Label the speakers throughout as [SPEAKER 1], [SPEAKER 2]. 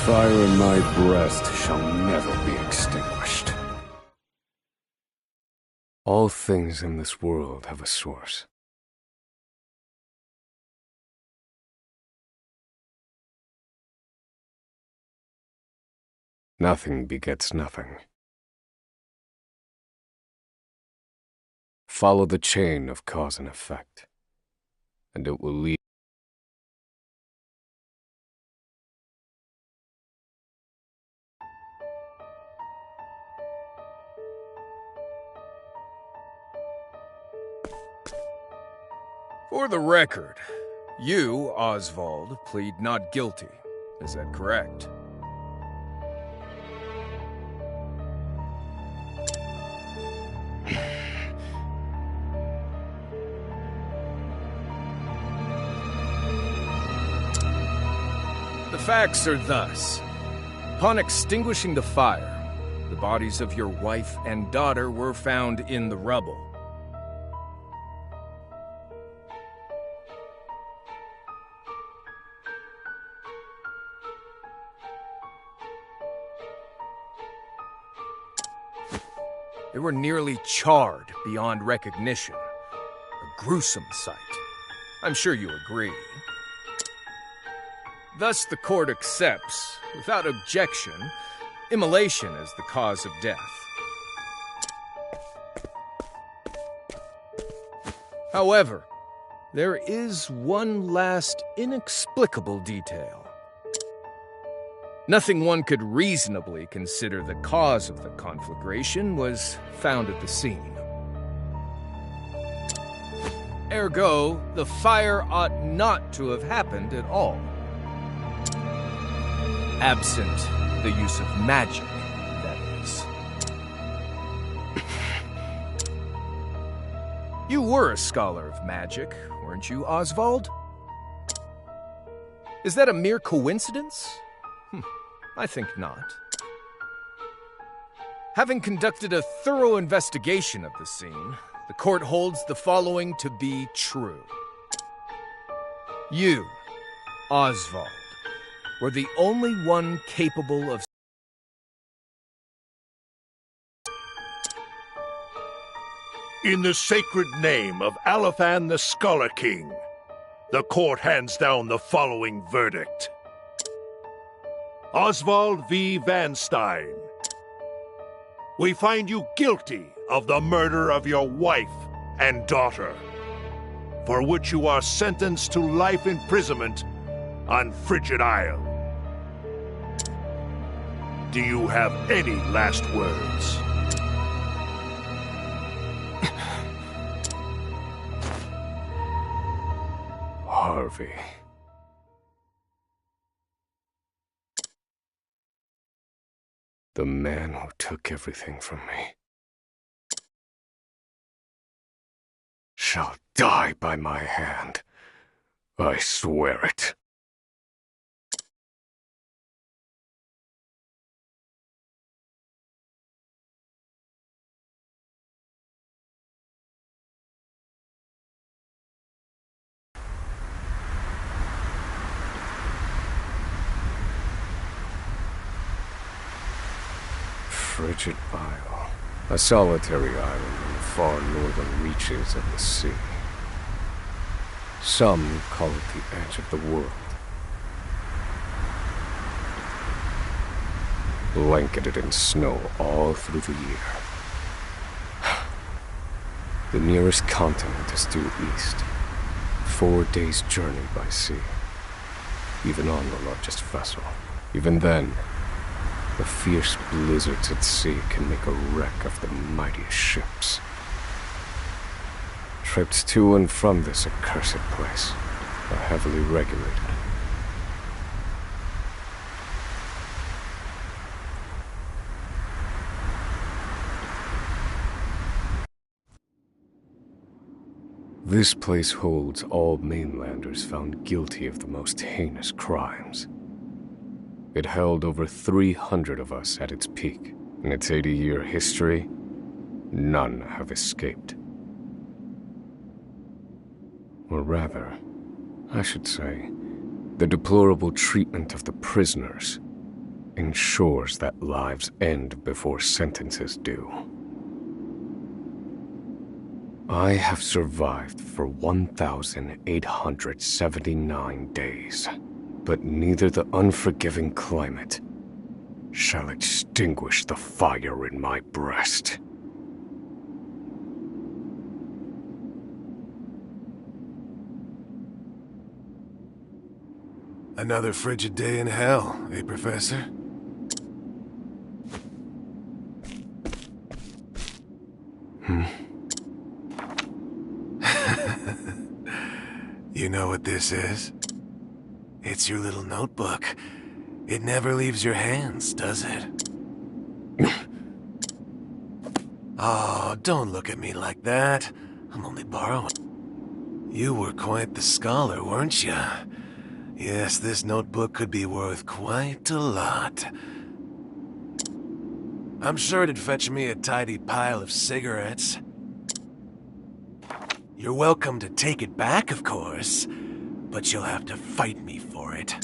[SPEAKER 1] fire in my breast shall never be extinguished. All things in this world have a source. Nothing begets nothing. Follow the chain of cause and effect, and it will lead.
[SPEAKER 2] For the record, you, Oswald, plead not guilty. Is that correct? The facts are thus. Upon extinguishing the fire, the bodies of your wife and daughter were found in the rubble. They were nearly charred beyond recognition. A gruesome sight. I'm sure you agree. Thus, the court accepts, without objection, immolation as the cause of death. However, there is one last inexplicable detail. Nothing one could reasonably consider the cause of the conflagration was found at the scene. Ergo, the fire ought not to have happened at all. Absent the use of magic, that is. You were a scholar of magic, weren't you, Oswald? Is that a mere coincidence? I think not. Having conducted a thorough investigation of the scene, the court holds the following to be true. You, Oswald, were the only one capable of...
[SPEAKER 3] In the sacred name of Alephan the Scholar King, the court hands down the following verdict. Oswald V. Van Stein, we find you guilty of the murder of your wife and daughter, for which you are sentenced to life imprisonment on Frigid Isle. Do you have any last words?
[SPEAKER 1] Harvey. The man who took everything from me shall die by my hand. I swear it. Frigid Isle, a solitary island in the far northern reaches of the sea. Some call it the edge of the world. Blanketed in snow all through the year. The nearest continent is due east, 4 days' journey by sea, even on the largest vessel. Even then, the fierce blizzards at sea can make a wreck of the mightiest ships. Trips to and from this accursed place are heavily regulated. This place holds all mainlanders found guilty of the most heinous crimes. It held over 300 of us at its peak. In its 80-year history, none have escaped. Or rather, I should say, the deplorable treatment of the prisoners ensures that lives end before sentences do. I have survived for 1,879 days, but neither the unforgiving climate shall extinguish the fire in my breast.
[SPEAKER 4] Another frigid day in hell, eh, Professor? You know what this is? It's your little notebook. It never leaves your hands, does it? Oh, don't look at me like that. I'm only borrowing. You were quite the scholar, weren't you? Yes, this notebook could be worth quite a lot. I'm sure it'd fetch me a tidy pile of cigarettes. You're welcome to take it back, of course, but you'll have to fight me for it.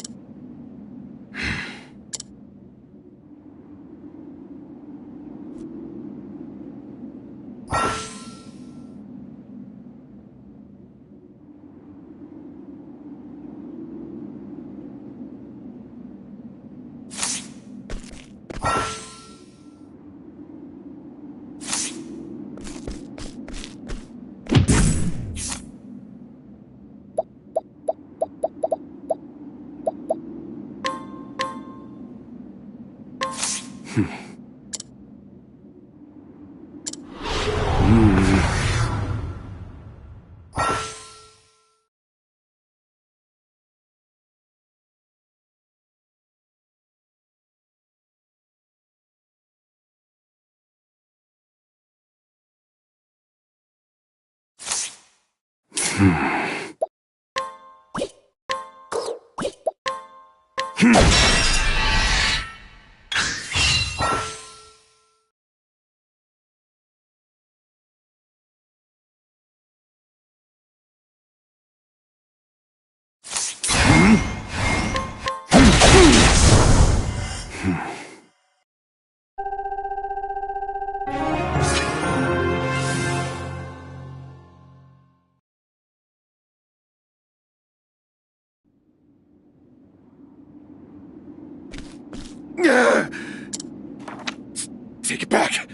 [SPEAKER 5] Take it back!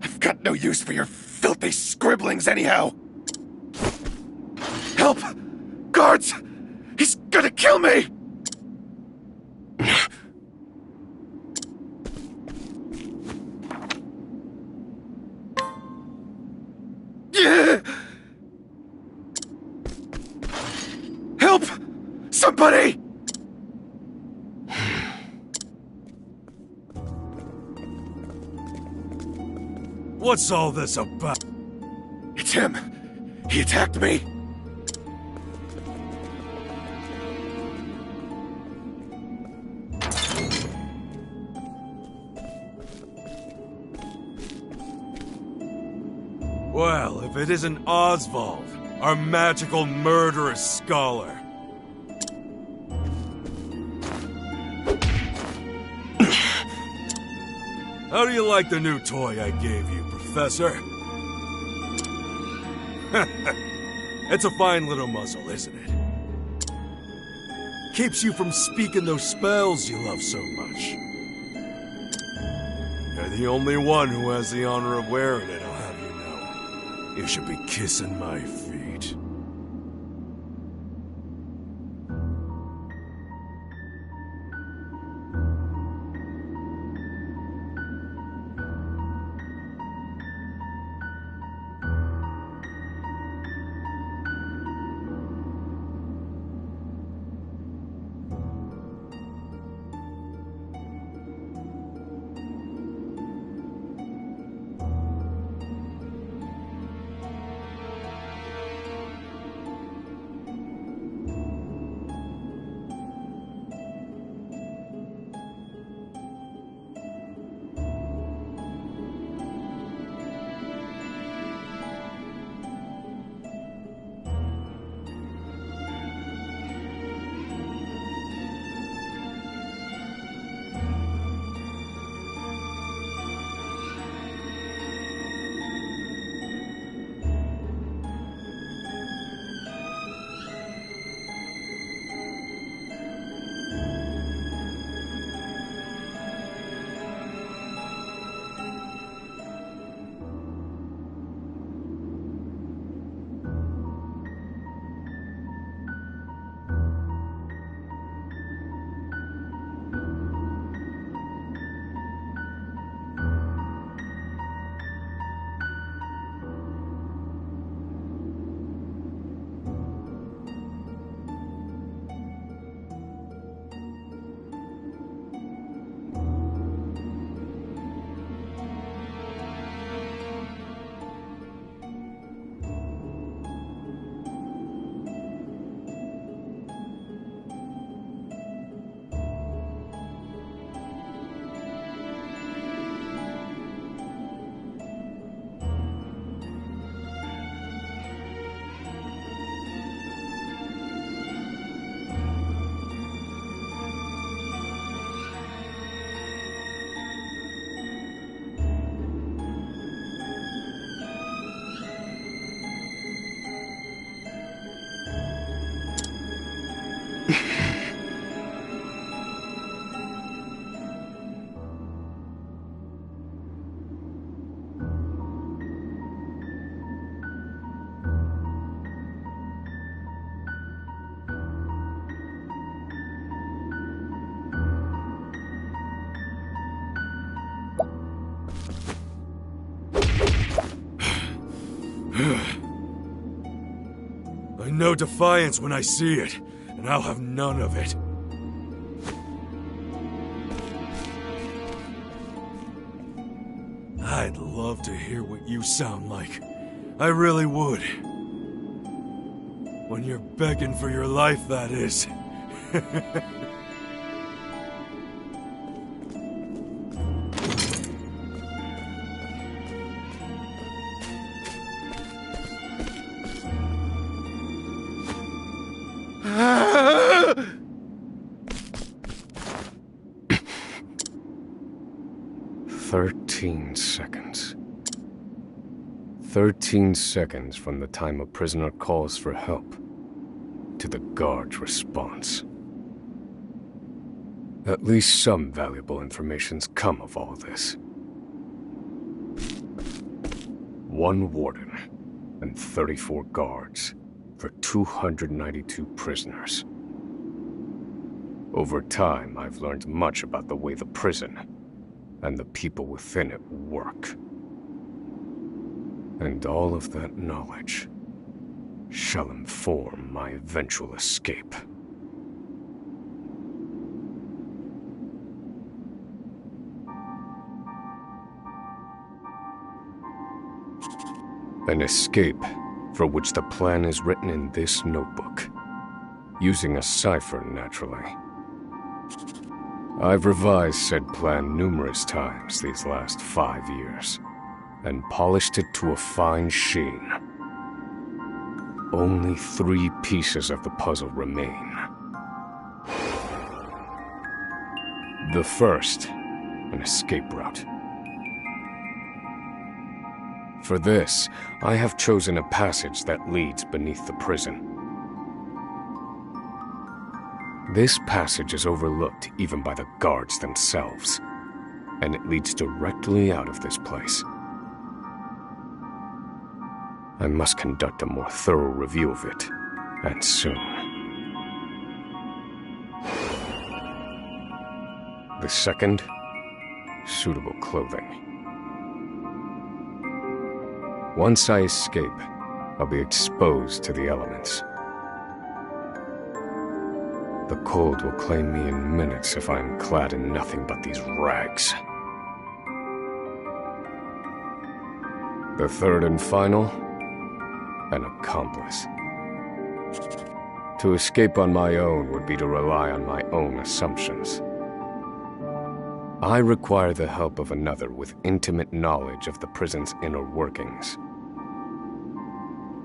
[SPEAKER 5] I've got no use for your filthy scribblings anyhow! Help! Guards! He's gonna kill me! Help! Somebody!
[SPEAKER 3] What's all this about?
[SPEAKER 5] It's him! He attacked me!
[SPEAKER 3] Well, if it isn't Oswald, our magical murderous scholar. How do you like the new toy I gave you, Professor? It's a fine little muzzle, isn't it? Keeps you from speaking those spells you love so much. You're the only one who has the honor of wearing it, I'll have you know. You should be kissing my feet.
[SPEAKER 6] I know defiance when I see it, and I'll have none of it. I'd love to hear what you sound like. I really would. When you're begging for your life, that is.
[SPEAKER 1] Seconds. 13 seconds from the time a prisoner calls for help to the guard's response. At least some valuable information's come of all this. One warden and 34 guards for 292 prisoners. Over time, I've learned much about the way the prison and the people within it work. And all of that knowledge shall inform my eventual escape. An escape for which the plan is written in this notebook, using a cipher, naturally. I've revised said plan numerous times these last 5 years, and polished it to a fine sheen. Only 3 pieces of the puzzle remain. The first, an escape route. For this, I have chosen a passage that leads beneath the prison. This passage is overlooked even by the guards themselves, and it leads directly out of this place. I must conduct a more thorough review of it, and soon. The second, suitable clothing. Once I escape, I'll be exposed to the elements. The cold will claim me in minutes if I'm clad in nothing but these rags. The third and final, an accomplice. To escape on my own would be to rely on my own assumptions. I require the help of another with intimate knowledge of the prison's inner workings.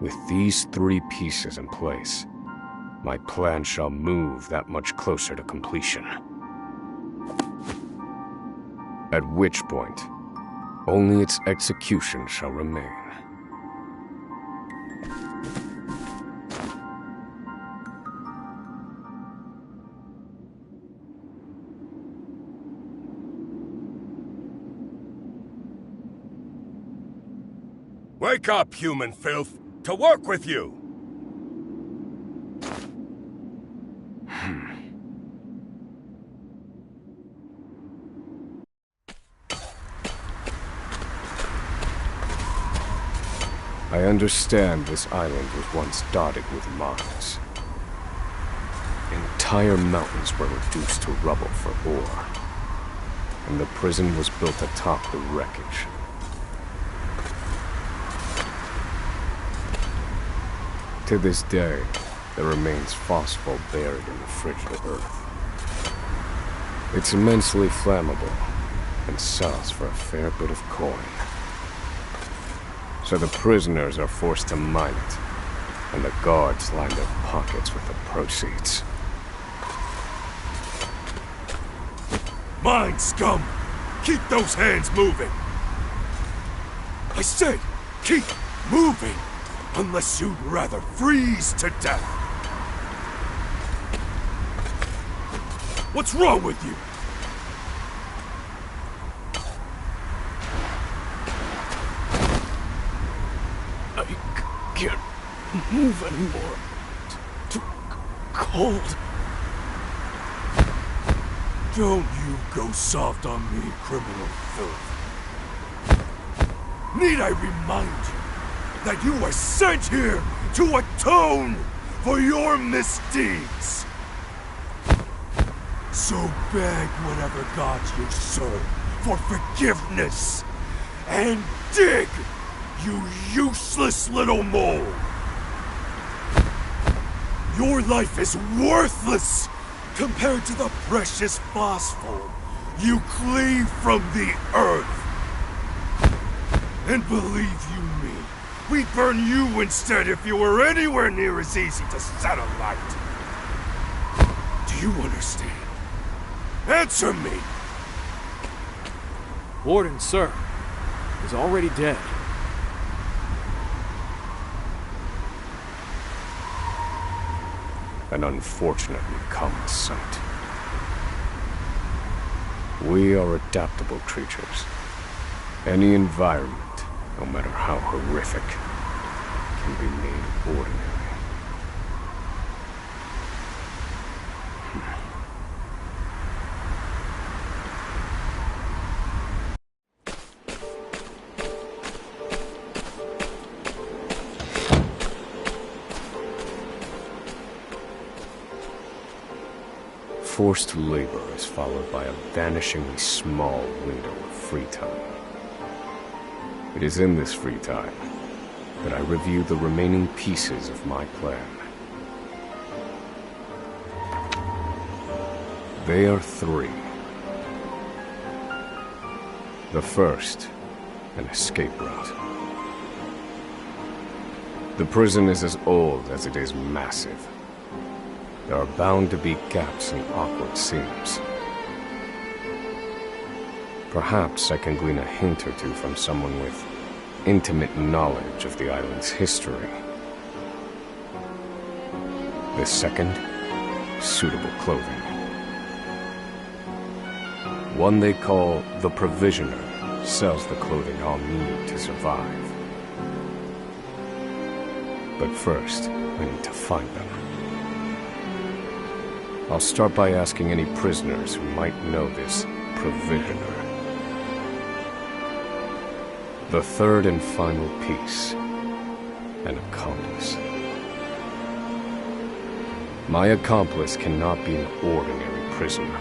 [SPEAKER 1] With these 3 pieces in place, my plan shall move that much closer to completion. At which point, only its execution shall remain.
[SPEAKER 2] Wake up, human filth! To work with you!
[SPEAKER 1] I understand this island was once dotted with mines. Entire mountains were reduced to rubble for ore, and the prison was built atop the wreckage. To this day, there remains phosphor buried in the frigid earth. It's immensely flammable, and sells for a fair bit of coin. So the prisoners are forced to mine it, and the guards line their pockets with the proceeds.
[SPEAKER 6] Mine, scum! Keep those hands moving! I said, keep moving! Unless you'd rather freeze to death! What's wrong with you?
[SPEAKER 1] I can't move anymore. Too cold.
[SPEAKER 6] Don't you go soft on me, criminal filth. Need I remind you that you were sent here to atone for your misdeeds. So beg whatever gods you serve for forgiveness, and dig, you useless little mole! Your life is worthless compared to the precious phosphor you cleave from the earth. And believe you me, we'd burn you instead if you were anywhere near as easy to set alight. Do you understand? Answer me!
[SPEAKER 7] Warden, sir, is already dead.
[SPEAKER 1] An unfortunately common sight. We are adaptable creatures. Any environment, no matter how horrific, can be made ordinary. Forced labor is followed by a vanishingly small window of free time. It is in this free time that I review the remaining pieces of my plan. They are three. The first, an escape route. The prison is as old as it is massive. There are bound to be gaps and awkward seams. Perhaps I can glean a hint or two from someone with intimate knowledge of the island's history. The second, suitable clothing. One they call the Provisioner sells the clothing I'll need to survive. But first, I need to find them. I'll start by asking any prisoners who might know this Provisioner. The third and final piece, an accomplice. My accomplice cannot be an ordinary prisoner.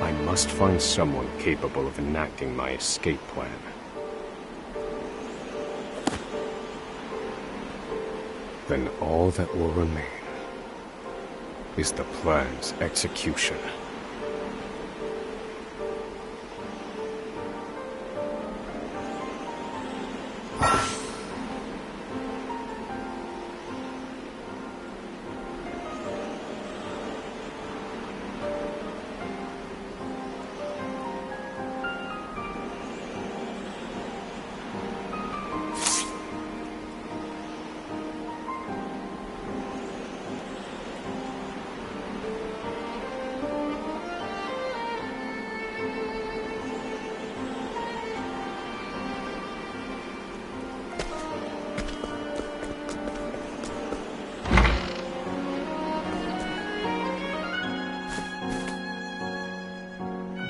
[SPEAKER 1] I must find someone capable of enacting my escape plan. Then all that will remain is the plan's execution.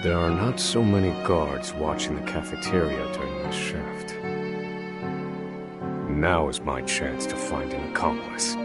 [SPEAKER 1] There are not so many guards watching the cafeteria during this shift. Now is my chance to find an accomplice.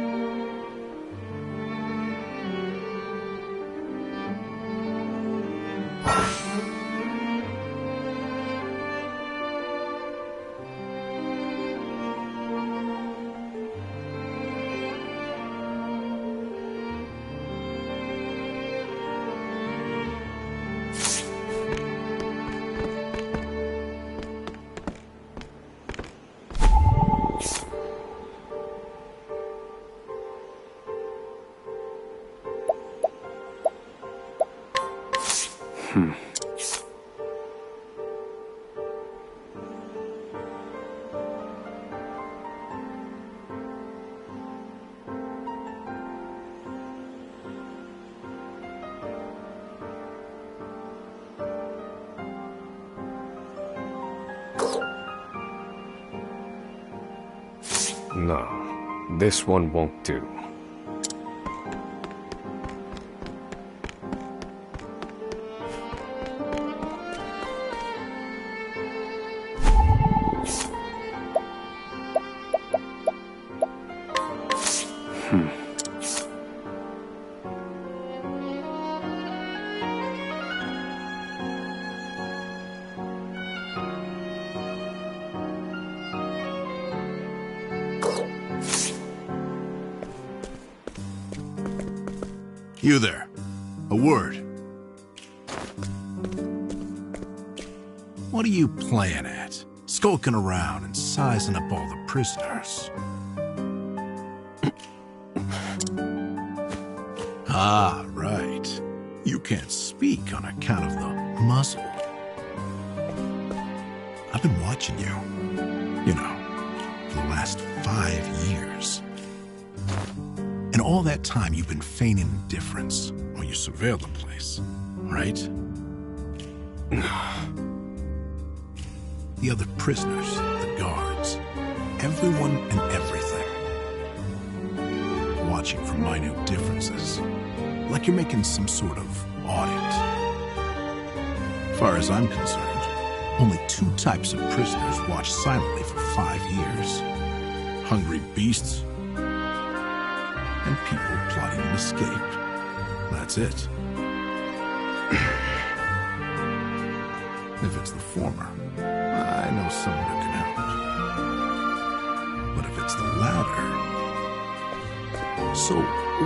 [SPEAKER 1] No, this one won't do.
[SPEAKER 8] You there. A word. What are you playing at? Skulking around and sizing up all the prisoners. Ah, right. You can't speak on account of the muzzle. I've been watching you. You know, for the last 5 years. And all that time you've been feigning indifference while you surveilled the place, right? The other prisoners, the guards, everyone and everything. Watching for minute differences, like you're making some sort of audit. As far as I'm concerned, only 2 types of prisoners watch silently for 5 years. Hungry beasts and people plotting an escape. That's it. If it's the former, I know someone who can help. But if it's the latter... So,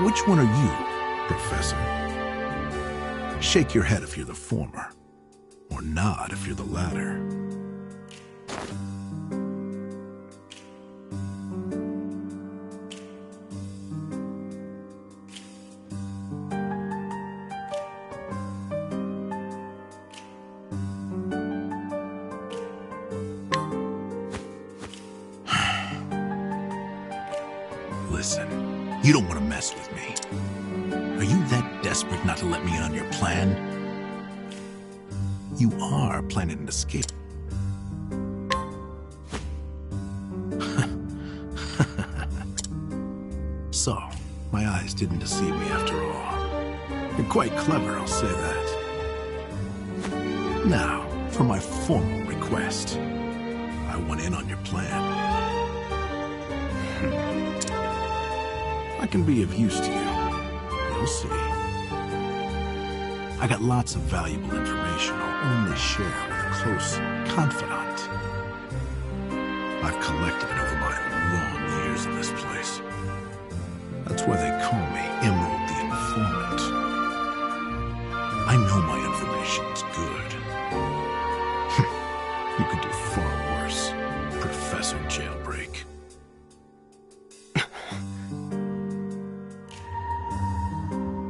[SPEAKER 8] which one are you, Professor? Shake your head if you're the former, or nod if you're the latter. Listen, you don't want to mess with me. Are you that desperate not to let me in on your plan? You are planning an escape. So, my eyes didn't deceive me after all. You're quite clever, I'll say that. Now, for my formal request. I want in on your plan. I can be of use to you. You'll see. I got lots of valuable information I'll only share with a close confidant. I've collected it over my long years in this place. That's why they call me Emerald the Informant. I know my information's good. You could do far worse, Professor Jailbreak.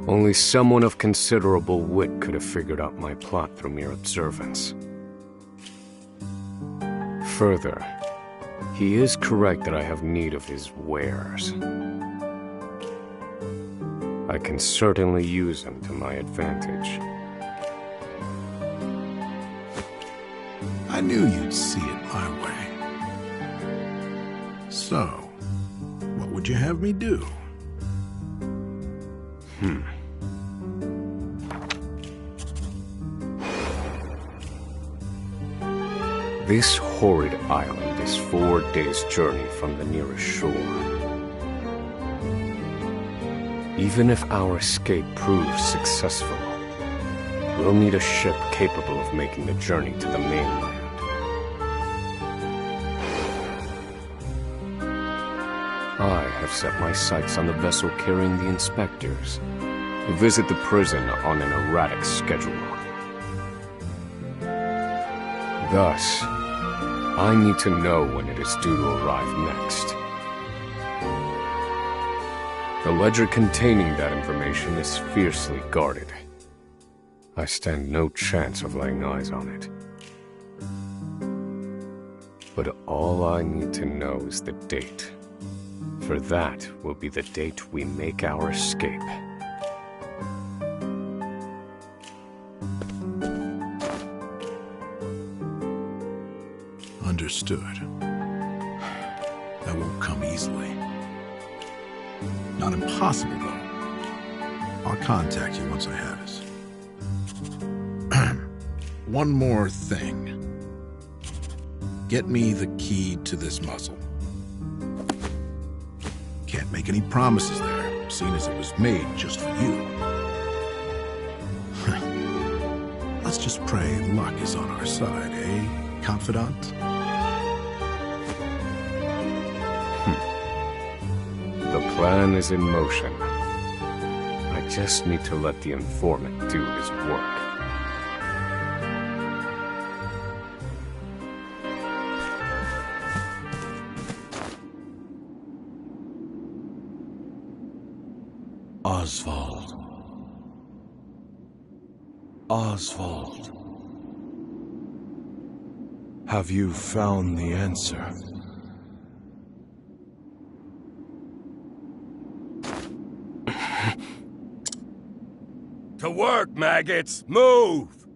[SPEAKER 1] Only someone of considerable wit could have figured out my plot through mere observance. Further, he is correct that I have need of his wares. I can certainly use them to my advantage.
[SPEAKER 8] I knew you'd see it my way. So, what would you have me do?
[SPEAKER 1] This horrid island is 4 days' journey from the nearest shore. Even if our escape proves successful, we'll need a ship capable of making the journey to the mainland. I have set my sights on the vessel carrying the inspectors, who visit the prison on an erratic schedule. Thus, I need to know when it is due to arrive next. The ledger containing that information is fiercely guarded. I stand no chance of laying eyes on it. But all I need to know is the date. For that will be the date we make our escape.
[SPEAKER 8] Understood. That won't come easily. Not impossible, though. I'll contact you once I have it. One more thing. Get me the key to this muzzle. Can't make any promises there, seeing as it was made just for you. Let's just pray luck is on our side, eh, confidant?
[SPEAKER 1] The plan is in motion. I just need to let the informant do his work.
[SPEAKER 6] Oswald. Oswald. Have you found the answer?
[SPEAKER 2] To work, maggots! Move!